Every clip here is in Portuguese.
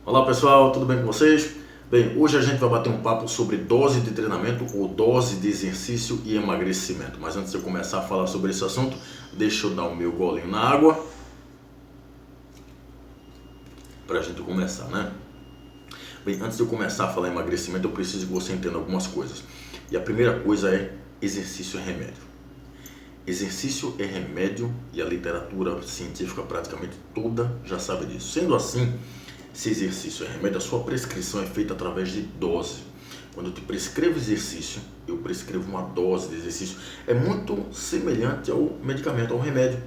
Olá pessoal, tudo bem com vocês? Bem, hoje a gente vai bater um papo sobre dose de treinamento ou dose de exercício e emagrecimento. Mas antes de eu começar a falar sobre esse assunto, deixa eu dar o meu golinho na água para a gente começar, né? Bem, antes de eu começar a falar em emagrecimento, eu preciso que você entenda algumas coisas. E a primeira coisa é: exercício é remédio. Exercício é remédio e a literatura científica praticamente toda já sabe disso. Sendo assim, se exercício é remédio, a sua prescrição é feita através de dose. Quando eu te prescrevo exercício, eu prescrevo uma dose de exercício. É muito semelhante ao medicamento, ao remédio.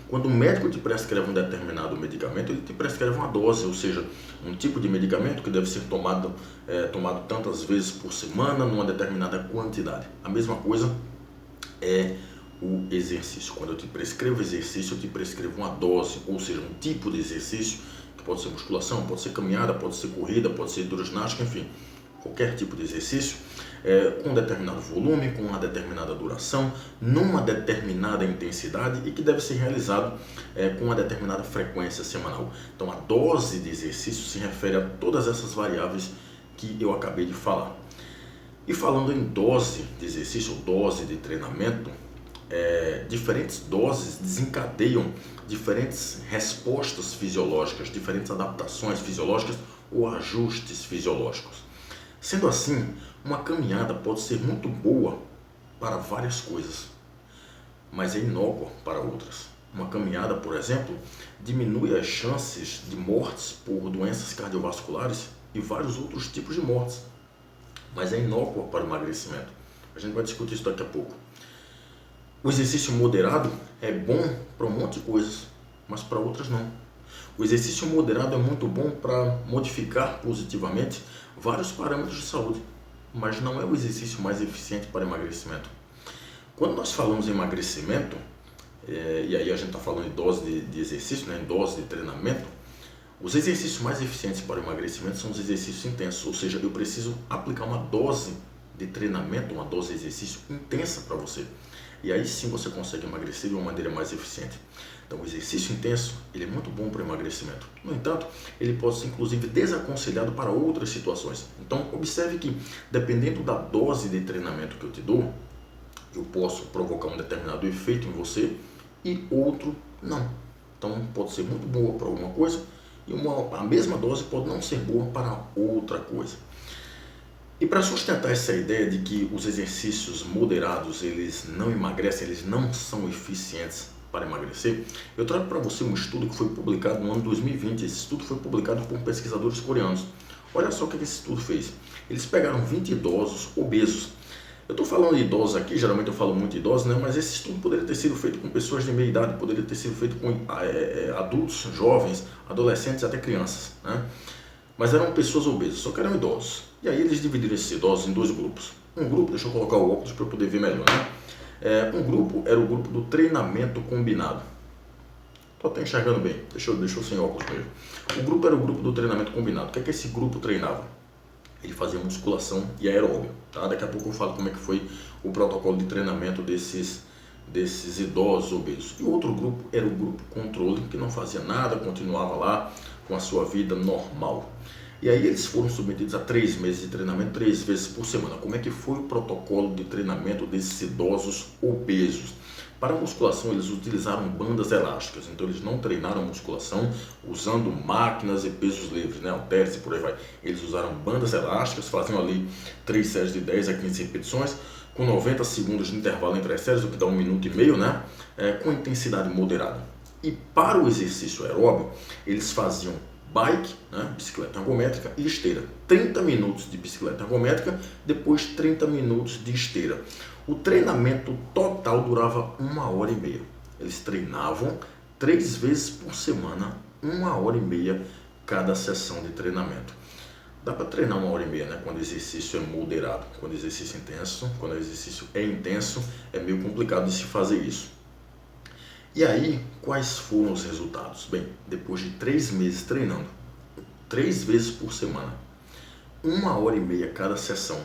Quando o médico te prescreve um determinado medicamento, ele te prescreve uma dose, ou seja, um tipo de medicamento que deve ser tomado tantas vezes por semana, numa determinada quantidade. A mesma coisa é o exercício. Quando eu te prescrevo exercício, eu te prescrevo uma dose, ou seja, um tipo de exercício, que pode ser musculação, pode ser caminhada, pode ser corrida, pode ser hidroginástica, enfim, qualquer tipo de exercício, com um determinado volume, com uma determinada duração, numa determinada intensidade e que deve ser realizado com uma determinada frequência semanal. Então a dose de exercício se refere a todas essas variáveis que eu acabei de falar. E falando em dose de exercício, dose de treinamento, diferentes doses desencadeiam diferentes respostas fisiológicas, diferentes adaptações fisiológicas ou ajustes fisiológicos. Sendo assim, uma caminhada pode ser muito boa para várias coisas, mas é inócua para outras. Uma caminhada, por exemplo, diminui as chances de mortes por doenças cardiovasculares e vários outros tipos de mortes, mas é inócua para o emagrecimento. A gente vai discutir isso daqui a pouco. O exercício moderado é bom para um monte de coisas, mas para outras não. O exercício moderado é muito bom para modificar positivamente vários parâmetros de saúde, mas não é o exercício mais eficiente para emagrecimento. Quando nós falamos em emagrecimento, e aí a gente está falando em dose de exercício, né, em dose de treinamento, os exercícios mais eficientes para o emagrecimento são os exercícios intensos, ou seja, eu preciso aplicar uma dose de treinamento, uma dose de exercício intensa para você. E aí sim você consegue emagrecer de uma maneira mais eficiente. Então o exercício intenso, ele é muito bom para o emagrecimento. No entanto, ele pode ser inclusive desaconselhado para outras situações. Então observe que dependendo da dose de treinamento que eu te dou, eu posso provocar um determinado efeito em você e outro não. Então pode ser muito boa para alguma coisa e a mesma dose pode não ser boa para outra coisa. E para sustentar essa ideia de que os exercícios moderados eles não emagrecem, eles não são eficientes para emagrecer, eu trago para você um estudo que foi publicado no ano 2020. Esse estudo foi publicado por pesquisadores coreanos. Olha só o que esse estudo fez. Eles pegaram 20 idosos obesos. Eu estou falando de idosos aqui, geralmente eu falo muito de idosos, né? Mas esse estudo poderia ter sido feito com pessoas de meia idade, poderia ter sido feito com adultos, jovens, adolescentes, até crianças, né? Mas eram pessoas obesas, só que eram idosos. E aí eles dividiram esses idosos em dois grupos. Um grupo, deixa eu colocar o óculos para eu poder ver melhor, né? Um grupo era o grupo do treinamento combinado. Estou até enxergando bem, deixa eu sem óculos mesmo. O grupo era o grupo do treinamento combinado. O que é que esse grupo treinava? Ele fazia musculação e aeróbio, tá? Daqui a pouco eu falo como é que foi o protocolo de treinamento desses idosos obesos. E o outro grupo era o grupo controle, que não fazia nada, continuava lá com a sua vida normal. E aí eles foram submetidos a 3 meses de treinamento, 3 vezes por semana. Como é que foi o protocolo de treinamento desses idosos obesos? Para a musculação eles utilizaram bandas elásticas, então eles não treinaram musculação usando máquinas e pesos livres, né, halteres e por aí vai. Eles usaram bandas elásticas, faziam ali 3 séries de 10 a 15 repetições, com 90 segundos de intervalo entre as séries, o que dá 1 minuto e meio, né, com intensidade moderada. E para o exercício aeróbio, eles faziam bike, né, bicicleta ergométrica e esteira. 30 minutos de bicicleta ergométrica, depois 30 minutos de esteira. O treinamento total durava 1h30. Eles treinavam 3 vezes por semana, 1h30 cada sessão de treinamento. Dá para treinar 1h30, né, quando o exercício é moderado. Quando o exercício é intenso, quando o exercício é intenso, é meio complicado de se fazer isso. E aí, quais foram os resultados? Bem, depois de 3 meses treinando, 3 vezes por semana, 1h30 cada sessão,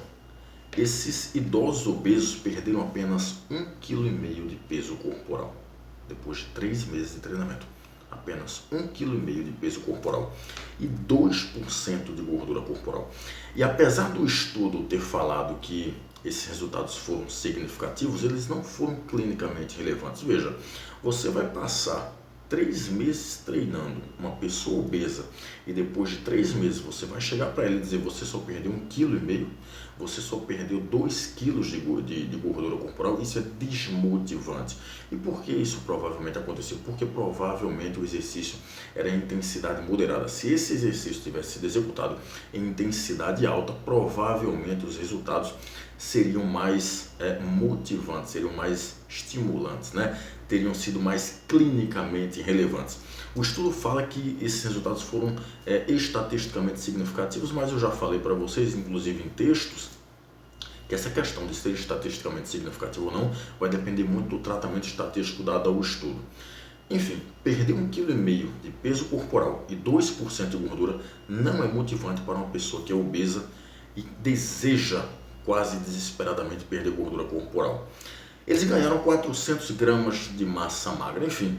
esses idosos obesos perderam apenas 1,5 kg de peso corporal, depois de 3 meses de treinamento. apenas 1,5 kg de peso corporal e 2% de gordura corporal. E apesar do estudo ter falado que esses resultados foram significativos, eles não foram clinicamente relevantes. Veja, você vai passar 3 meses treinando uma pessoa obesa e depois de 3 meses você vai chegar para ela e dizer: você só perdeu 1,5 kg, você só perdeu 2 kg de gordura corporal. Isso é desmotivante. E por que isso provavelmente aconteceu? Porque provavelmente o exercício era em intensidade moderada. Se esse exercício tivesse sido executado em intensidade alta, provavelmente os resultados seriam mais motivantes, seriam mais estimulantes, né? Teriam sido mais clinicamente relevantes. O estudo fala que esses resultados foram estatisticamente significativos, mas eu já falei para vocês, inclusive em textos, que essa questão de ser estatisticamente significativo ou não vai depender muito do tratamento estatístico dado ao estudo. Enfim, perder 1,5 kg de peso corporal e 2% de gordura não é motivante para uma pessoa que é obesa e deseja quase desesperadamente perder gordura corporal. Eles ganharam 400 gramas de massa magra. Enfim,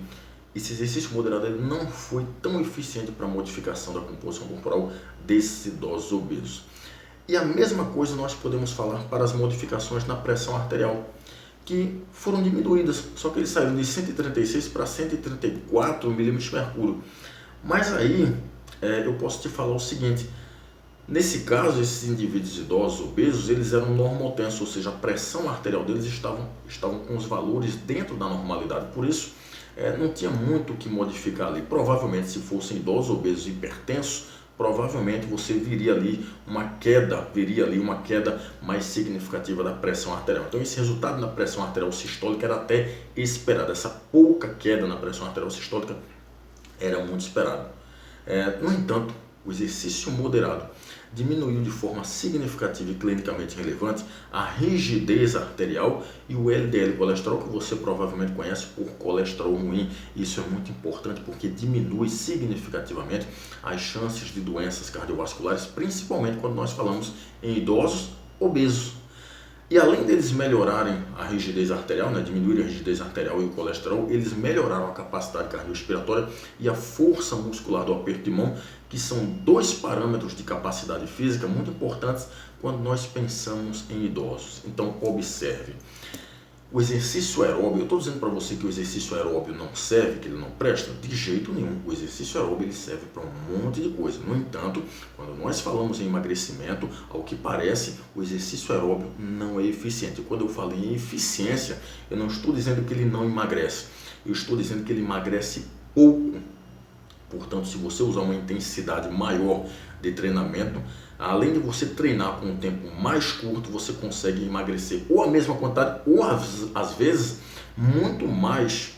esse exercício moderado ele não foi tão eficiente para a modificação da composição corporal desses idosos obesos. E a mesma coisa nós podemos falar para as modificações na pressão arterial, que foram diminuídas, só que eles saíram de 136 para 134 milímetros de mercúrio. Mas aí eu posso te falar o seguinte: nesse caso, esses indivíduos idosos obesos, eles eram normotensos, ou seja, a pressão arterial deles estavam com os valores dentro da normalidade. Por isso, não tinha muito o que modificar ali. Provavelmente, se fossem idosos obesos hipertensos, provavelmente você veria ali uma queda mais significativa da pressão arterial. Então, esse resultado na pressão arterial sistólica era até esperado. Essa pouca queda na pressão arterial sistólica era muito esperado. No entanto, o exercício moderado diminuiu de forma significativa e clinicamente relevante a rigidez arterial e o LDL colesterol, que você provavelmente conhece por colesterol ruim. Isso é muito importante porque diminui significativamente as chances de doenças cardiovasculares, principalmente quando nós falamos em idosos obesos. E além deles melhorarem a rigidez arterial, diminuírem a rigidez arterial e o colesterol, eles melhoraram a capacidade cardiorrespiratória e a força muscular do aperto de mão, que são 2 parâmetros de capacidade física muito importantes quando nós pensamos em idosos. Então, observe. O exercício aeróbio, eu estou dizendo para você que o exercício aeróbio não serve, que ele não presta? De jeito nenhum. O exercício aeróbio ele serve para um monte de coisa. No entanto, quando nós falamos em emagrecimento, ao que parece, o exercício aeróbio não é eficiente. Quando eu falo em eficiência, eu não estou dizendo que ele não emagrece. Eu estou dizendo que ele emagrece pouco. Portanto, se você usar uma intensidade maior de treinamento, além de você treinar com um tempo mais curto, você consegue emagrecer ou a mesma quantidade, ou às vezes muito mais,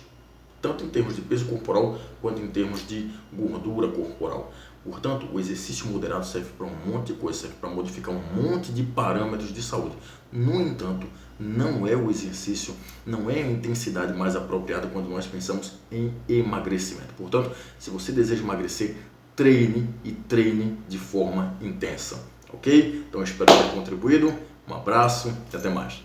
tanto em termos de peso corporal quanto em termos de gordura corporal. Portanto, o exercício moderado serve para um monte de coisa, serve para modificar um monte de parâmetros de saúde. No entanto, não é o exercício, não é a intensidade mais apropriada quando nós pensamos em emagrecimento. Portanto, se você deseja emagrecer, treine e treine de forma intensa, ok? Então, eu espero ter contribuído. Um abraço e até mais.